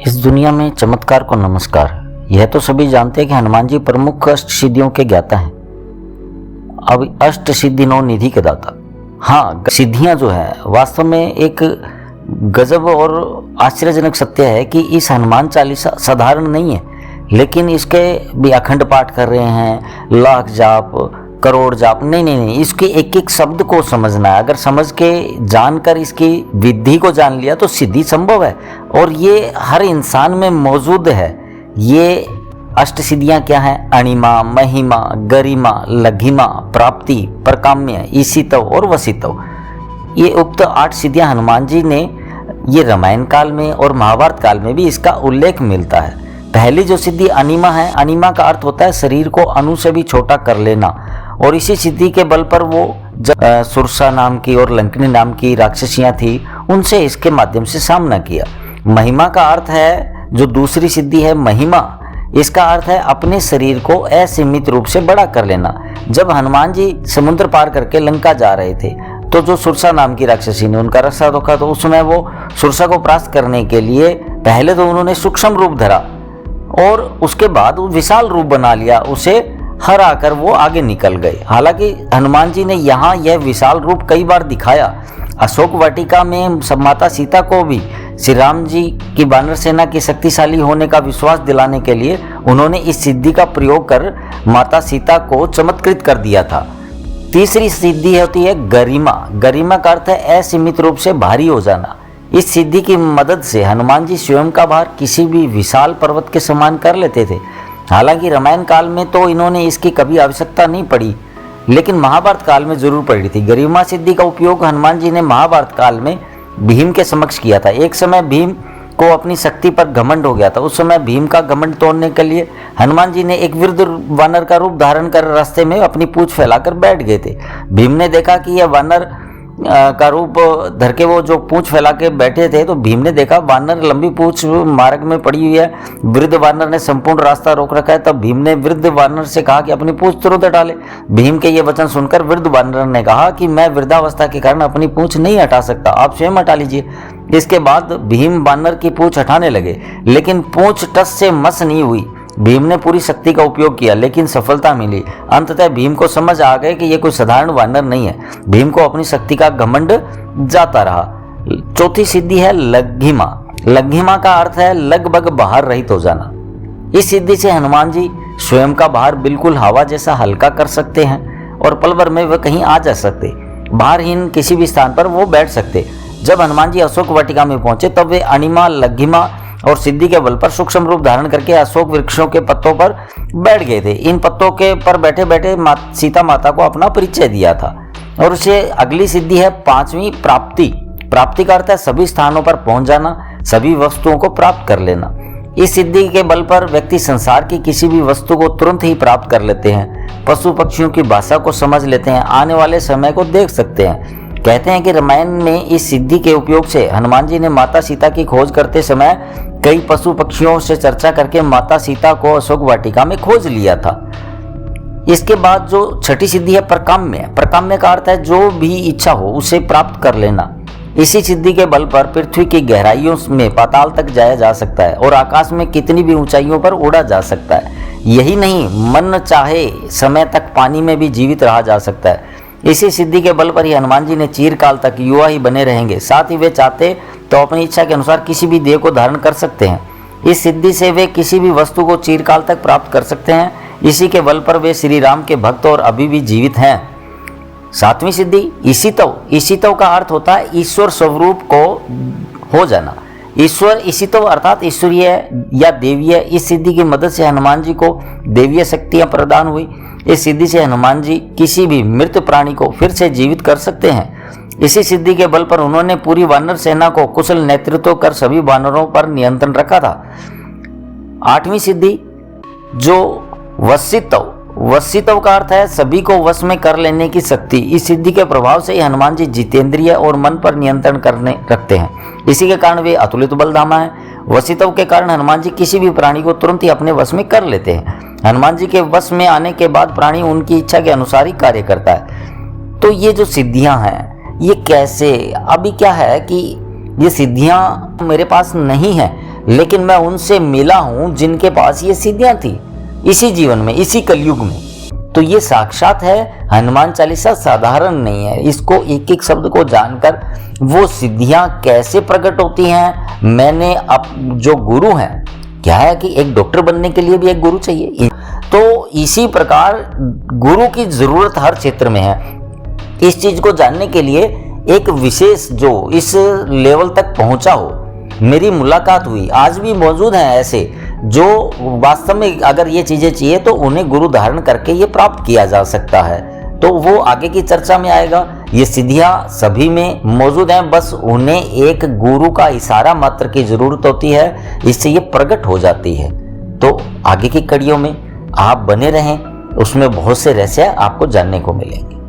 इस दुनिया में चमत्कार को नमस्कार। यह तो सभी जानते हैं कि हनुमान जी प्रमुख अष्ट सिद्धियों के ज्ञाता हैं। अब अष्ट सिद्धि नौ निधि के दाता। हाँ, सिद्धियां जो है वास्तव में एक गजब और आश्चर्यजनक सत्य है कि इस हनुमान चालीसा साधारण नहीं है, लेकिन इसके भी अखंड पाठ कर रहे हैं, लाख जाप, करोड़ जाप, नहीं, इसके एक एक शब्द को समझना है। अगर समझ के जानकर इसकी विधि को जान लिया तो सिद्धि संभव है, और ये हर इंसान में मौजूद है। ये अष्ट सिद्धियां क्या हैं? अणिमा, महिमा, गरिमा, लघिमा, प्राप्ति, प्रकाम्य, ईशितव और वसितव। ये उक्त 8 सिद्धियां हनुमान जी ने ये रामायण काल में और महाभारत काल में भी इसका उल्लेख मिलता है। पहली जो सिद्धि अणिमा है, अणिमा का अर्थ होता है शरीर को अणु से भी छोटा कर लेना, और इसी सिद्धि के बल पर वो जब सुरसा नाम की और लंकिनी नाम की राक्षसियां थी, उनसे इसके माध्यम से सामना किया। महिमा का अर्थ है, जो दूसरी सिद्धि है महिमा, इसका अर्थ है अपने शरीर को असीमित रूप से बड़ा कर लेना। जब हनुमान जी समुद्र पार करके लंका जा रहे थे तो जो सुरसा नाम की राक्षसी ने उनका रास्ता रोका, तो उस समय वो सुरसा को परास्त करने के लिए पहले तो उन्होंने सूक्ष्म रूप धरा और उसके बाद वो विशाल रूप बना लिया, उसे हरा कर वो आगे निकल गए। हालांकि हनुमान जी ने यहाँ यह विशाल रूप कई बार दिखाया। अशोक वाटिका में माता सीता को भी श्री राम जी की वानर सेना की शक्तिशाली होने का विश्वास दिलाने के लिए उन्होंने इस सिद्धि का प्रयोग कर माता सीता को चमत्कृत कर दिया था। तीसरी सिद्धि होती है गरिमा। गरिमा का अर्थ है असीमित रूप से भारी हो जाना। इस सिद्धि की मदद से हनुमान जी स्वयं का भार किसी भी विशाल पर्वत के समान कर लेते थे। हालांकि रामायण काल में तो इन्होंने इसकी कभी आवश्यकता नहीं पड़ी, लेकिन महाभारत काल में जरूर पड़ी थी। गरिमा सिद्धि का उपयोग हनुमान जी ने महाभारत काल में भीम के समक्ष किया था। एक समय भीम को अपनी शक्ति पर घमंड हो गया था। उस समय भीम का घमंड तोड़ने के लिए हनुमान जी ने एक वृद्ध वानर का रूप धारण कर रास्ते में अपनी पूंछ फैलाकर बैठ गए थे। भीम ने देखा कि यह वानर का रूप धर के वो जो पूंछ फैला के बैठे थे, तो भीम ने देखा वानर लंबी पूंछ मार्ग में पड़ी हुई है, वृद्ध वानर ने संपूर्ण रास्ता रोक रखा है। तब भीम ने वृद्ध वानर से कहा कि अपनी पूंछ तुरंत हटा ले। भीम के ये वचन सुनकर वृद्ध वानर ने कहा कि मैं वृद्धावस्था के कारण अपनी पूंछ नहीं हटा सकता, आप स्वयं हटा लीजिए। इसके बाद भीम वानर की पूंछ हटाने लगे, लेकिन पूंछ टस से मस नहीं हुई। भीम ने पूरी शक्ति का उपयोग किया, लेकिन सफलता मिली। अंततः भीम को समझ आ गए कि यह कोई साधारण वानर नहीं है। भीम को अपनी शक्ति का घमंड जाता रहा। चौथी सिद्धि है लघिमा। लघिमा का अर्थ है लगभग भार रहित हो जाना। इस सिद्धि से हनुमान जी स्वयं का भार बिल्कुल हवा जैसा हल्का कर सकते हैं और पल भर में वह कहीं आ जा सकते। भारहीन किसी भी स्थान पर वो बैठ सकते। जब हनुमान जी अशोक वाटिका में पहुंचे तब वे अणिमा, लघिमा और सिद्धि के बल पर सूक्ष्म रूप धारण करके अशोक वृक्षों के पत्तों पर बैठ गए थे। इन पत्तों के पर बैठे बैठे सीता माता को अपना परिचय दिया था। और उसे अगली सिद्धि है पांचवी प्राप्ति। प्राप्ति का अर्थ है सभी स्थानों पर पहुंच जाना, सभी वस्तुओं को प्राप्त कर लेना। इस सिद्धि के बल पर व्यक्ति संसार की किसी भी वस्तु को तुरंत ही प्राप्त कर लेते हैं, पशु पक्षियों की भाषा को समझ लेते हैं, आने वाले समय को देख सकते हैं। कहते हैं कि रामायण में इस सिद्धि के उपयोग से हनुमान जी ने माता सीता की खोज करते समय कई पशु पक्षियों से चर्चा करके माता सीता को अशोक वाटिका में खोज लिया था। इसके बाद जो छठी सिद्धि है प्रकाम्य। प्रकाम्य का अर्थ है जो भी इच्छा हो उसे प्राप्त कर लेना। इसी सिद्धि के बल पर पृथ्वी की गहराइयों में पाताल तक जाया जा सकता है और आकाश में कितनी भी ऊंचाइयों पर उड़ा जा सकता है। यही नहीं, मन चाहे समय तक पानी में भी जीवित रहा जा सकता है। इसी सिद्धि के बल पर ही हनुमान जी ने चिरकाल तक युवा ही बने रहेंगे। साथ ही वे चाहते तो अपनी इच्छा के अनुसार किसी भी देह को धारण कर सकते हैं। इस सिद्धि से वे किसी भी वस्तु को चिरकाल तक प्राप्त कर सकते हैं। इसी के बल पर वे श्री राम के भक्त और अभी भी जीवित हैं। सातवीं सिद्धि ईशितव। ईशितव का अर्थ होता है ईश्वर स्वरूप को हो जाना। ईश्वर ईशितव अर्थात ईश्वरीय या देवीय। इस सिद्धि की मदद से हनुमान जी को देवीय शक्तियां प्रदान हुई। इस सिद्धि से हनुमान जी किसी भी मृत प्राणी को फिर से जीवित कर सकते हैं। इसी सिद्धि के बल पर उन्होंने पूरी वानर सेना को कुशल नेतृत्व कर सभी वानरों पर नियंत्रण रखा था। आठवीं सिद्धि जो वसितव। वसितव का अर्थ है सभी को वश में कर लेने की शक्ति। इस सिद्धि के प्रभाव से ही हनुमान जी जितेंद्रिय और मन पर नियंत्रण करने रखते हैं। इसी के कारण वे अतुलित बलधामा हैं। वसितव के कारण हनुमान जी किसी भी प्राणी को तुरंत ही अपने वश में कर लेते हैं। हनुमान जी के वश में आने के बाद प्राणी उनकी इच्छा के अनुसार ही कार्य करता है। तो ये जो सिद्धियां हैं ये कैसे, अभी क्या है कि ये सिद्धियां मेरे पास नहीं है, लेकिन मैं उनसे मिला हूं जिनके पास ये सिद्धियां थी इसी जीवन में, इसी कलयुग में। तो ये साक्षात है। हनुमान चालीसा साधारण नहीं है। इसको एक एक शब्द को जानकर वो सिद्धियां कैसे प्रकट होती हैं, मैंने अब जो गुरु हैं, क्या है कि एक डॉक्टर बनने के लिए भी एक गुरु चाहिए, तो इसी प्रकार गुरु की जरूरत हर क्षेत्र में है। इस चीज को जानने के लिए एक विशेष जो इस लेवल तक पहुंचा हो, मेरी मुलाकात हुई, आज भी मौजूद हैं ऐसे जो वास्तव में अगर ये चीजें चाहिए तो उन्हें गुरु धारण करके ये प्राप्त किया जा सकता है। तो वो आगे की चर्चा में आएगा। ये सिद्धियां सभी में मौजूद हैं, बस उन्हें एक गुरु का इशारा मात्र की जरूरत होती है, इससे ये प्रकट हो जाती है। तो आगे की कड़ियों में आप बने रहें, उसमें बहुत से रहस्य आपको जानने को मिलेंगे।